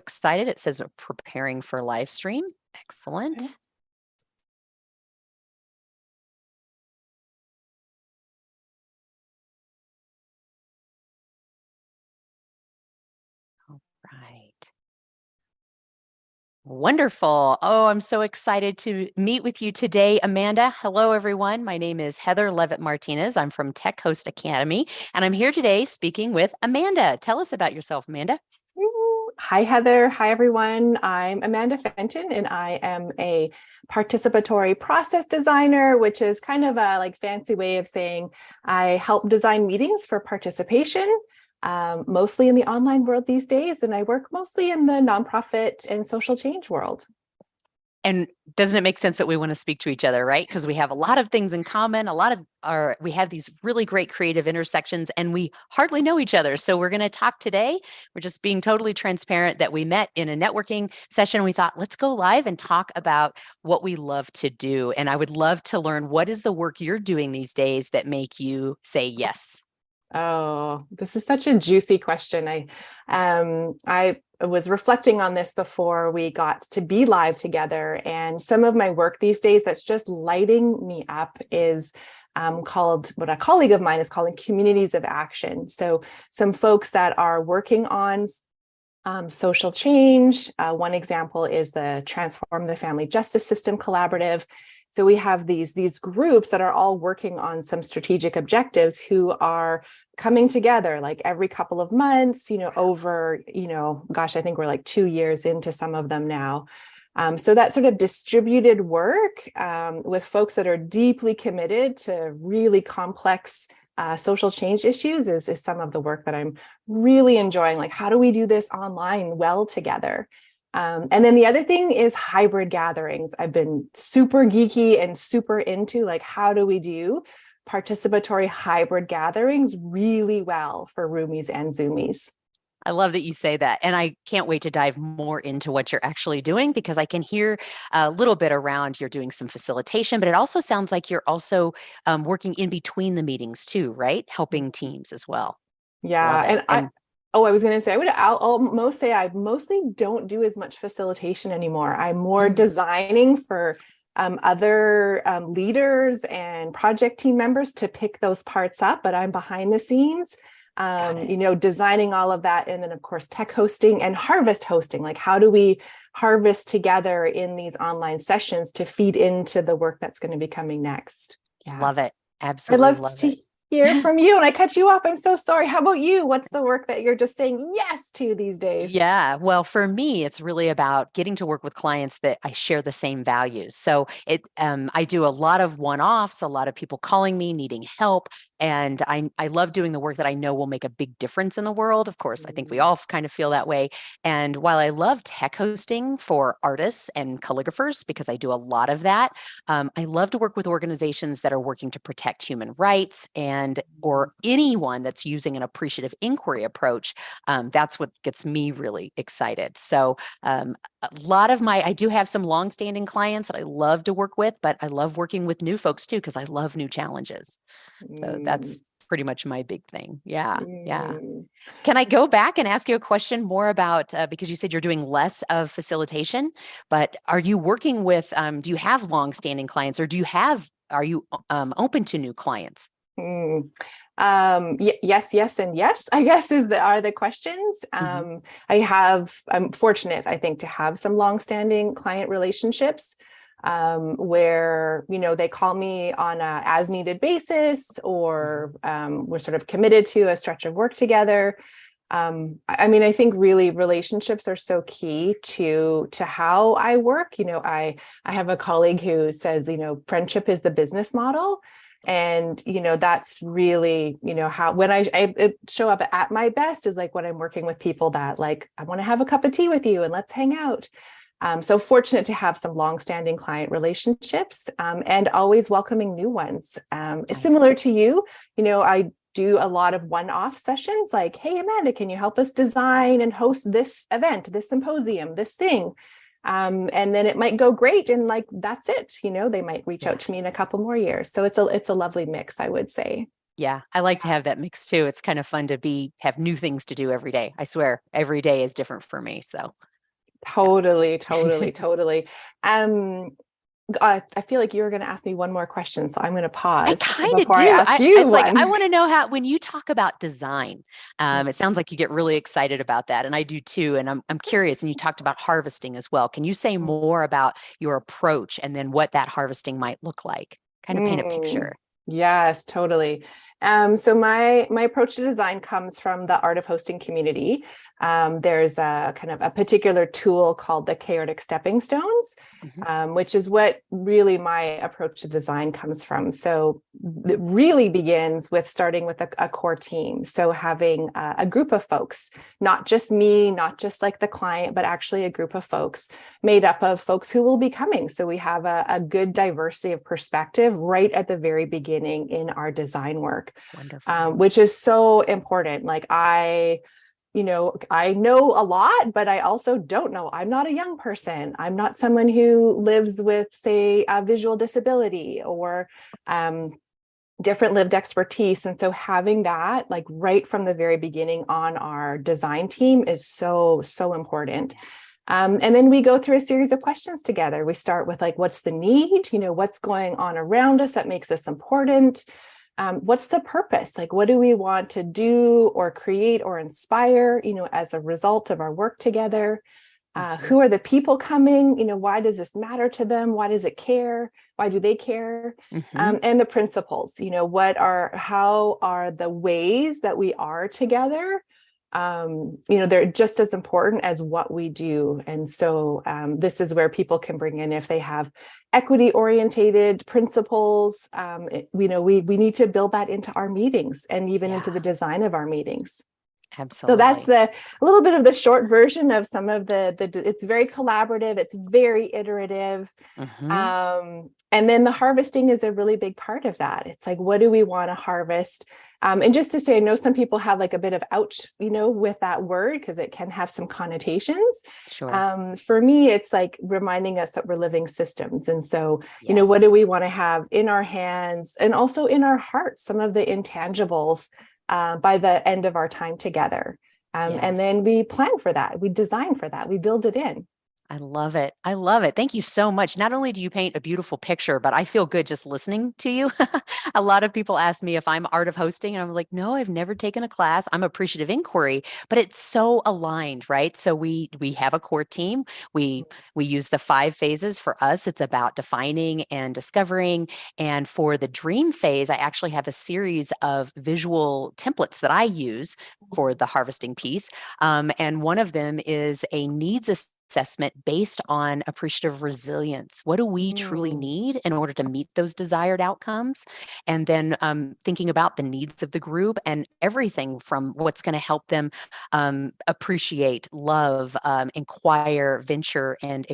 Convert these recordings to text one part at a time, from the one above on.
excited. It says preparing for live stream. Excellent. Okay. All right. Wonderful. Oh, I'm so excited to meet with you today, Amanda. Hello, everyone. My name is Heather Leavitt Martinez. I'm from Tech Host Academy, and I'm here today speaking with Amanda. Tell us about yourself, Amanda. Hi, Heather. Hi, everyone. I'm Amanda Fenton, and I am a participatory process designer, which is kind of a fancy way of saying I help design meetings for participation, mostly in the online world these days. And I work mostly in the nonprofit and social change world. And doesn't it make sense that we want to speak to each other, right? Because we have a lot of things in common, we have these really great creative intersections, and we hardly know each other. So we're going to talk today. We're just being totally transparent that we met in a networking session. We thought, let's go live and talk about what we love to do. And I would love to learn, what is the work you're doing these days that make you say yes? Oh, this is such a juicy question. I was reflecting on this before we got to be live together, and some of my work these days that's just lighting me up is called, what a colleague of mine is calling, communities of action. So some folks that are working on social change. One example is the Transform the Family Justice System Collaborative. So we have these groups that are all working on some strategic objectives, who are coming together like every couple of months, over, gosh, I think we're like 2 years into some of them now. So that sort of distributed work with folks that are deeply committed to really complex social change issues is some of the work that I'm really enjoying. Like, how do we do this online well together? And then the other thing is hybrid gatherings. I've been super geeky and super into, like, how do we do participatory hybrid gatherings really well for roomies and zoomies? I love that you say that. And I can't wait to dive more into what you're actually doing, because I can hear a little bit around you're doing some facilitation, but it also sounds like you're also working in between the meetings too, right? Helping teams as well. Yeah. And I was going to say, I'll almost say I mostly don't do as much facilitation anymore. I'm more designing for other leaders and project team members to pick those parts up, but I'm behind the scenes, designing all of that. And then, of course, tech hosting and harvest hosting. Like, how do we harvest together in these online sessions to feed into the work that's going to be coming next? Yeah. Love it. Absolutely. I'd love to hear from you. And I cut you off. I'm so sorry. How about you? What's the work that you're just saying yes to these days? Yeah. Well, for me, it's really about getting to work with clients that I share the same values. So I do a lot of one-offs, a lot of people calling me, needing help. And I love doing the work that I know will make a big difference in the world. Of course, I think we all kind of feel that way. And while I love tech hosting for artists and calligraphers, because I do a lot of that, I love to work with organizations that are working to protect human rights or anyone that's using an appreciative inquiry approach. That's what gets me really excited. So a lot of I do have some longstanding clients that I love to work with, but I love working with new folks too, because I love new challenges. So that's pretty much my big thing. Yeah. Yeah. Can I go back and ask you a question more about, because you said you're doing less of facilitation, but are you working with, do you have longstanding clients, or are you open to new clients? Yes, and yes, I guess are the questions. I'm fortunate, I think, to have some longstanding client relationships where, they call me on a as needed basis, or we're sort of committed to a stretch of work together. I think really relationships are so key to how I work. I have a colleague who says, friendship is the business model. And, that's really, how, when I show up at my best is like when I'm working with people that, like, I want to have a cup of tea with you and let's hang out. So fortunate to have some longstanding client relationships, and always welcoming new ones. Nice. Similar to you, I do a lot of one-off sessions like, hey, Amanda, can you help us design and host this event, this symposium, this thing? And then it might go great, and like, that's it. They might reach out to me in a couple more years. So it's a lovely mix, I would say. Yeah, I like to have that mix too. It's kind of fun to have new things to do every day. I swear, every day is different for me. So Totally, totally, totally. Um, I feel like you were going to ask me one more question, so I'm going to I pause kind of before I do. ask you It's like, I one. want to know how, when you talk about design, it sounds like you get really excited about that. And I do too. And I'm curious. And you talked about harvesting as well. Can you say more about your approach and then what that harvesting might look like? Kind of paint a Mm, picture. yes, totally. So my approach to design comes from the art of hosting community. There's a kind of a particular tool called the chaotic stepping stones, Mhm. which is what really my approach to design comes from. So it really begins with starting with a core team. So having a group of folks, not just me, not just like the client, but actually a group of folks made up of folks who will be coming. So we have a good diversity of perspective right at the very beginning in our design work, Wonderful. which is so important. Like I know a lot, but I also don't know. I'm not a young person. I'm not someone who lives with, say, a visual disability or different lived expertise. And so having that like right from the very beginning on our design team is so, so important. And then we go through a series of questions together. We start with like, what's the need? What's going on around us that makes this important? What's the purpose? Like, what do we want to do or create or inspire, as a result of our work together? Who are the people coming? Why does this matter to them? Why does it care? Why do they care? Mm-hmm. And the principles, how are the ways that we are together? They're just as important as what we do. And so this is where people can bring in if they have equity orientated principles. We need to build that into our meetings and even into the design of our meetings. So that's Absolutely. a little bit of the short version of some of it's very collaborative, it's very iterative. Mm-hmm. And then the harvesting is a really big part of that. It's like, what do we want to harvest? And just to say, I know some people have like a bit of ouch, with that word, because it can have some connotations. Sure. For me, it's like reminding us that we're living systems. And so, what do Yes. we want to have in our hands and also in our hearts, some of the intangibles by the end of our time together. And Yes. then we plan for that. We design for that. We build it in. I love it. I love it. Thank you so much. Not only do you paint a beautiful picture, but I feel good just listening to you. A lot of people ask me if I'm art of hosting, and I'm like, no, I've never taken a class. I'm appreciative inquiry, but it's so aligned, right? So we have a core team. We use the 5 phases. For us, it's about defining and discovering. And for the dream phase, I actually have a series of visual templates that I use for the harvesting piece. And one of them is a needs assessment based on appreciative resilience. What do we truly Mm. need in order to meet those desired outcomes? And then thinking about the needs of the group and everything from what's going to help them appreciate, love, inquire, venture, and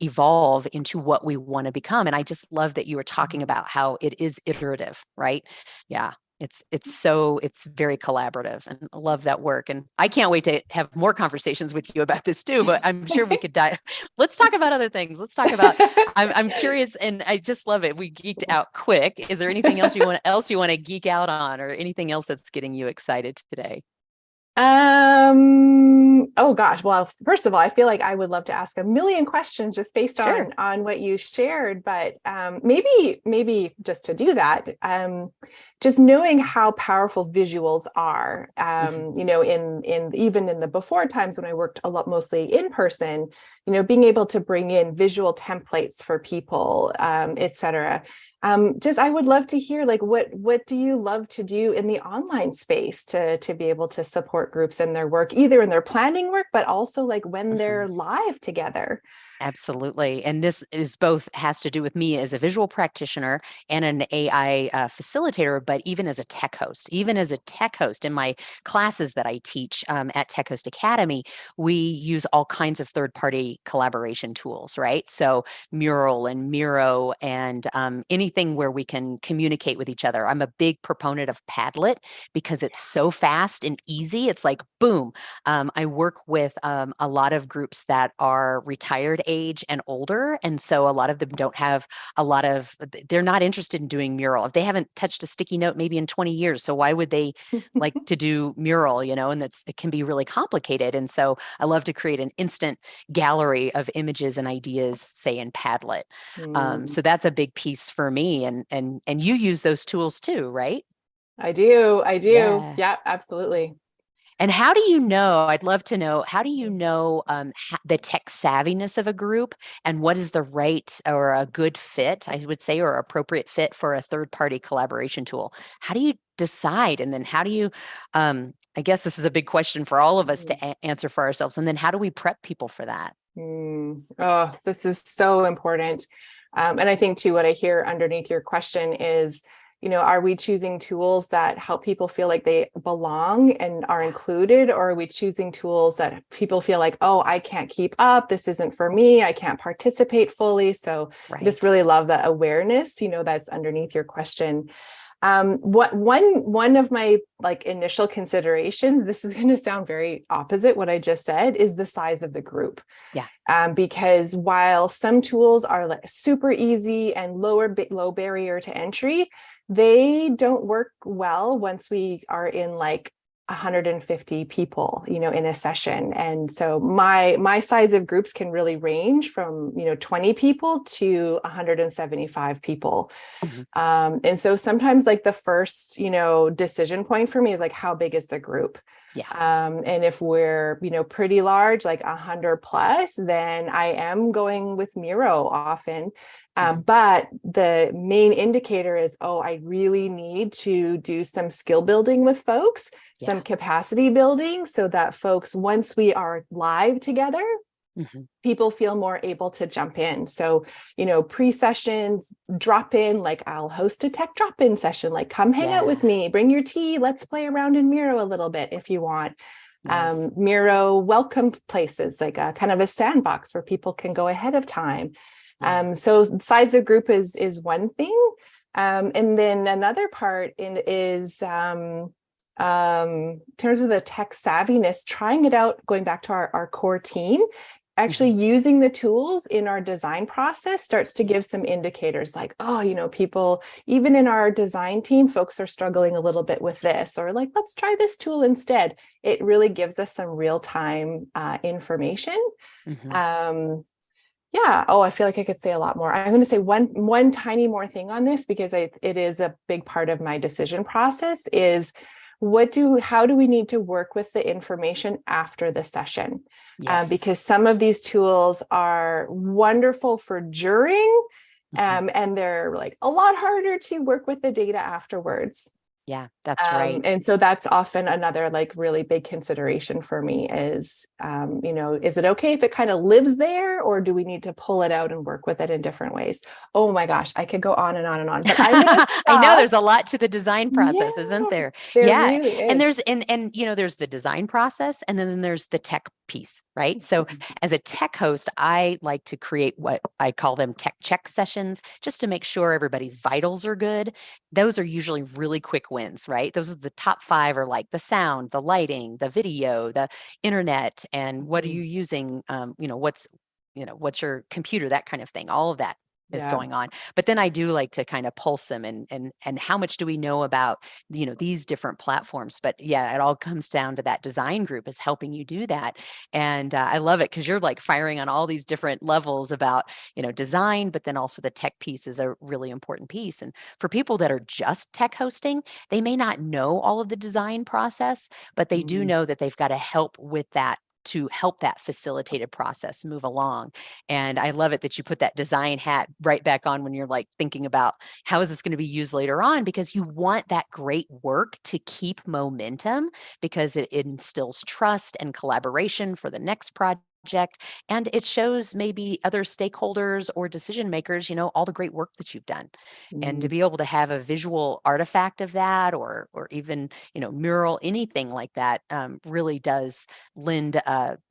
evolve into what we want to become. And I just love that you were talking about how it is iterative, right? Yeah. It's very collaborative, and I love that work. And I can't wait to have more conversations with you about this too, but I'm sure we could dive. Let's talk about other things. Let's talk about, I'm curious, and I just love it. We geeked out quick. Is there anything else you want to geek out on, or anything else that's getting you excited today? Oh gosh. Well, first of all, I feel like I would love to ask a million questions just based Sure. on what you shared, but maybe just to do that, just knowing how powerful visuals are, Mhm. in even in the before times when I worked a lot mostly in person, being able to bring in visual templates for people, et cetera. Just I would love to hear like what do you love to do in the online space to be able to support groups in their work, either in their planning work, but also like when Mhm. they're live together. Absolutely. And this is both has to do with me as a visual practitioner and an AI facilitator, but even as a tech host in my classes that I teach at Tech Host Academy, we use all kinds of third-party collaboration tools, right? So Mural and Miro and anything where we can communicate with each other. I'm a big proponent of Padlet because it's so fast and easy. It's like, boom. I work with a lot of groups that are retired age and older. And so a lot of them don't have they're not interested in doing mural. If they haven't touched a sticky note maybe in 20 years. So why would they like to do mural, and it can be really complicated. And so I love to create an instant gallery of images and ideas, say in Padlet. So that's a big piece for me. And you use those tools too, right? I do. Yeah. Yeah, absolutely. And how do you know? I'd love to know, how do you know the tech savviness of a group and what is the right or a good fit, I would say, or appropriate fit for a third-party collaboration tool? How do you decide? And then how do you, I guess this is a big question for all of us to answer for ourselves. And then how do we prep people for that? Oh, this is so important. And I think too, what I hear underneath your question is, are we choosing tools that help people feel like they belong and are included? Or are we choosing tools that people feel like, oh, I can't keep up. This isn't for me. I can't participate fully. So I just really love that awareness, that's underneath your question. One of my initial considerations, this is going to sound very opposite what I just said, is the size of the group. Yeah. Because while some tools are super easy and low barrier to entry, they don't work well once we are in 150 people, in a session. And so my size of groups can really range from, 20 people to 175 people. And so sometimes the first, decision point for me is how big is the group? Yeah. And if we're, pretty large, 100 plus, then I am going with Miro often. But the main indicator is, oh, I really need to do some skill building with folks, some capacity building so that folks, once we are live together, people feel more able to jump in. So, pre-sessions, drop in, I'll host a tech drop-in session, come hang out with me, bring your tea, let's play around in Miro a little bit if you want. Nice. Miro welcome places, a kind of a sandbox where people can go ahead of time. So size of group is one thing. And then another part is in terms of the tech savviness, trying it out, going back to our core team, actually using the tools in our design process starts to give some indicators people, even in our design team, folks are struggling a little bit with this, or let's try this tool instead. It really gives us some real-time information. Yeah. Oh, I feel like I could say a lot more. I'm going to say one tiny more thing on this because it is a big part of my decision process is how do we need to work with the information after the session? Because some of these tools are wonderful for during, and they're a lot harder to work with the data afterwards. Yeah, that's right. And so that's often another really big consideration for me is, is it okay if it kind of lives there, or do we need to pull it out and work with it in different ways? Oh my gosh, I could go on and on and on, but I'm gonna stop. I know there's a lot to the design process, isn't there? There really is. And there's there's the design process, and then there's the tech piece, right? So as a tech host, I like to create what I call them tech check sessions, just to make sure everybody's vitals are good. Those are usually really quick wins, right? Those are the top 5 are the sound, the lighting, the video, the internet, and what are you using? What's your computer, that kind of thing. All of that is going on. But then I do like to kind of pulse them and how much do we know about, these different platforms. But yeah, it all comes down to that design group is helping you do that. And I love it because you're firing on all these different levels about, design, but then also the tech piece is a really important piece. And for people that are just tech hosting, they may not know all of the design process, but they do know that they've got to help with that to help that facilitated process move along. And I love it that you put that design hat right back on when you're thinking about how is this going to be used later on, because you want that great work to keep momentum because it instills trust and collaboration for the next project. And it shows maybe other stakeholders or decision makers, all the great work that you've done. And to be able to have a visual artifact of that, or even, mural, anything like that, really does lend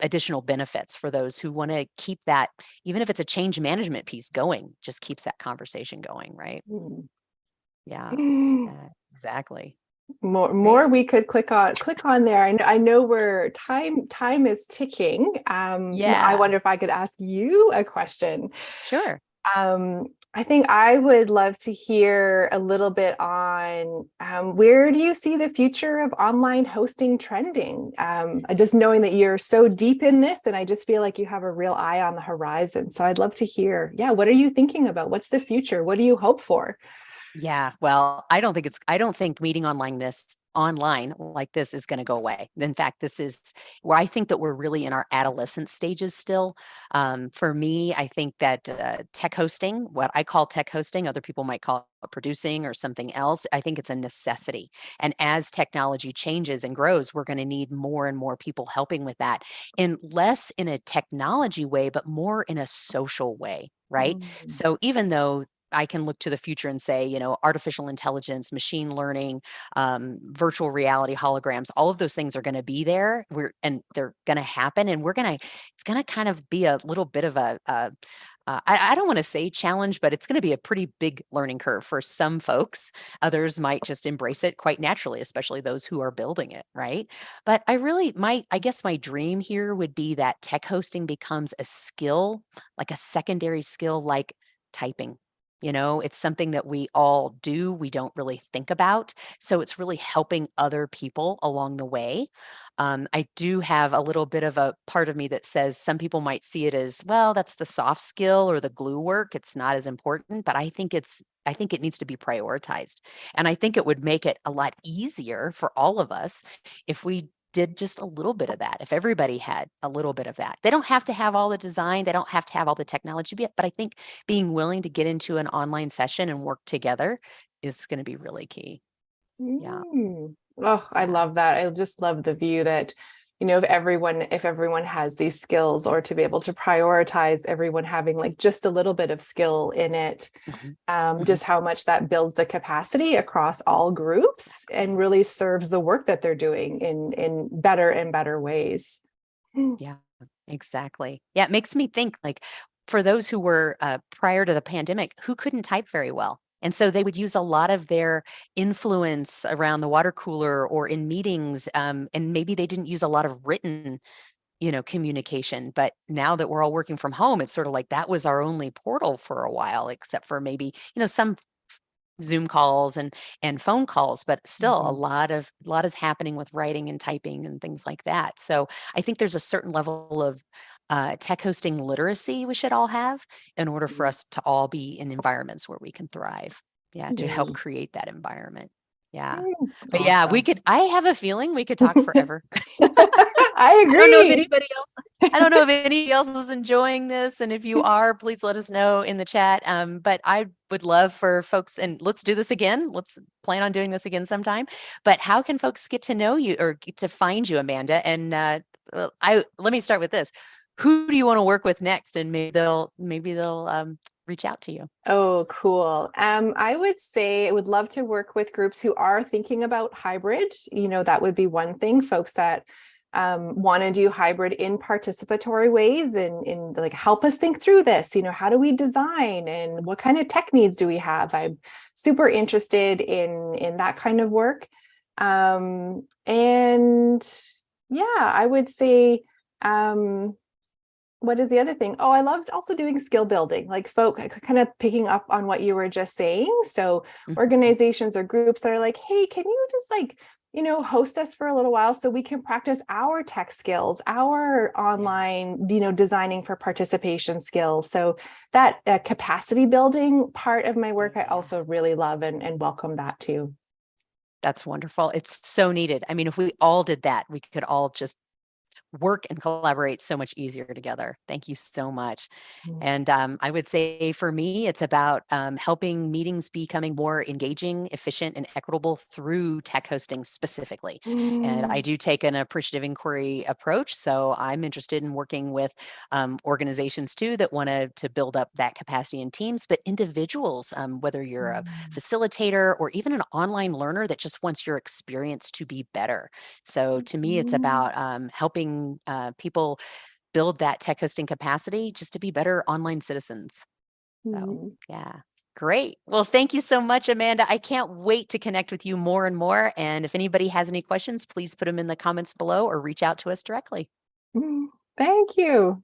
additional benefits for those who want to keep that, even if it's a change management piece going, just keeps that conversation going, right? Yeah, exactly. More we could click on there. I know we're time is ticking. I Yeah, wonder if I could ask you a question. sure. I think I would love to hear a little bit on where do you see the future of online hosting trending? Just knowing that you're so deep in this, and I just feel like you have a real eye on the horizon. So I'd love to hear, yeah, what are you thinking about? What's the future? What do you hope for? Yeah, well, I don't think meeting online like this is going to go away. In fact, this is where I think that we're really in our adolescent stages still. For me, I think that tech hosting, what I call tech hosting, other people might call it producing or something else. I think it's a necessity. And as technology changes and grows, we're going to need more and more people helping with that, in less in a technology way, but more in a social way, right? Mm. So even though I can look to the future and say, artificial intelligence, machine learning, virtual reality, holograms, all of those things are going to be there. And they're going to happen, and it's going to kind of be a little bit of I don't want to say challenge, but it's going to be a pretty big learning curve for some folks. Others might just embrace it quite naturally, especially those who are building it, right? But I guess my dream here would be that tech hosting becomes a skill, like a secondary skill, like typing. It's something that we all do, we don't really think about. So it's really helping other people along the way. I do have a little bit of a part of me that says some people might see it as, well, that's the soft skill or the glue work. It's not as important, but I think it needs to be prioritized. And I think it would make it a lot easier for all of us if we did just a little bit of that, if everybody had a little bit of that. They don't have to have all the design, they don't have to have all the technology, but I think being willing to get into an online session and work together is going to be really key. Yeah. Oh, I Yeah. love that. I just love the view that, if everyone has these skills, or to be able to prioritize everyone having like just a little bit of skill in it, Mhm. Mhm. just how much that builds the capacity across all groups and really serves the work that they're doing in better and better ways. Yeah, exactly. Yeah, it makes me think, like, for those who were prior to the pandemic, who couldn't type very well. And so they would use a lot of their influence around the water cooler or in meetings. And maybe they didn't use a lot of written, communication. But now that we're all working from home, it's sort of like that was our only portal for a while, except for maybe, some Zoom calls and phone calls, but still Mhm. a lot is happening with writing and typing and things like that. So I think there's a certain level of tech hosting literacy we should all have in order for us to all be in environments where we can thrive. Yeah, to help Mm. create that environment. Yeah. But yeah, Awesome. I have a feeling we could talk forever. I I don't know if agree. anybody else I don't know if anybody else is enjoying this, and if you are, please let us know in the chat. But I would love for folks, and let's do this again. Let's plan on doing this again sometime. But how can folks get to know you or get to find you, Amanda? And I let me start with this. Who do you want to work with next? And maybe they'll reach out to you. Oh, cool. I would say I would love to work with groups who are thinking about hybrid. That would be one thing. Folks that want to do hybrid in participatory ways, and like help us think through this. How do we design, and what kind of tech needs do we have? I'm super interested in that kind of work. And yeah, I would say what is the other thing? Oh, I loved also doing skill building, like kind of picking up on what you were just saying. So Mhm. organizations or groups that are like, hey, can you just like, host us for a little while so we can practice our tech skills, our Yeah. online, designing for participation skills. So that capacity building part of my work, I Yeah. also really love and welcome that too. That's wonderful. It's so needed. I mean, if we all did that, we could all just work and collaborate so much easier together. Thank you so much. And I would say for me, it's about helping meetings becoming more engaging, efficient, and equitable through tech hosting specifically. And I Mm. do take an appreciative inquiry approach. So I'm interested in working with organizations too that want to build up that capacity in teams, but individuals, whether you're a Mm. facilitator or even an online learner that just wants your experience to be better. So to me, it's Mm. about helping people build that tech hosting capacity just to be better online citizens. So, Mm. yeah. Great. Well, thank you so much, Amanda. I can't wait to connect with you more and more. And if anybody has any questions, please put them in the comments below or reach out to us directly. Thank you.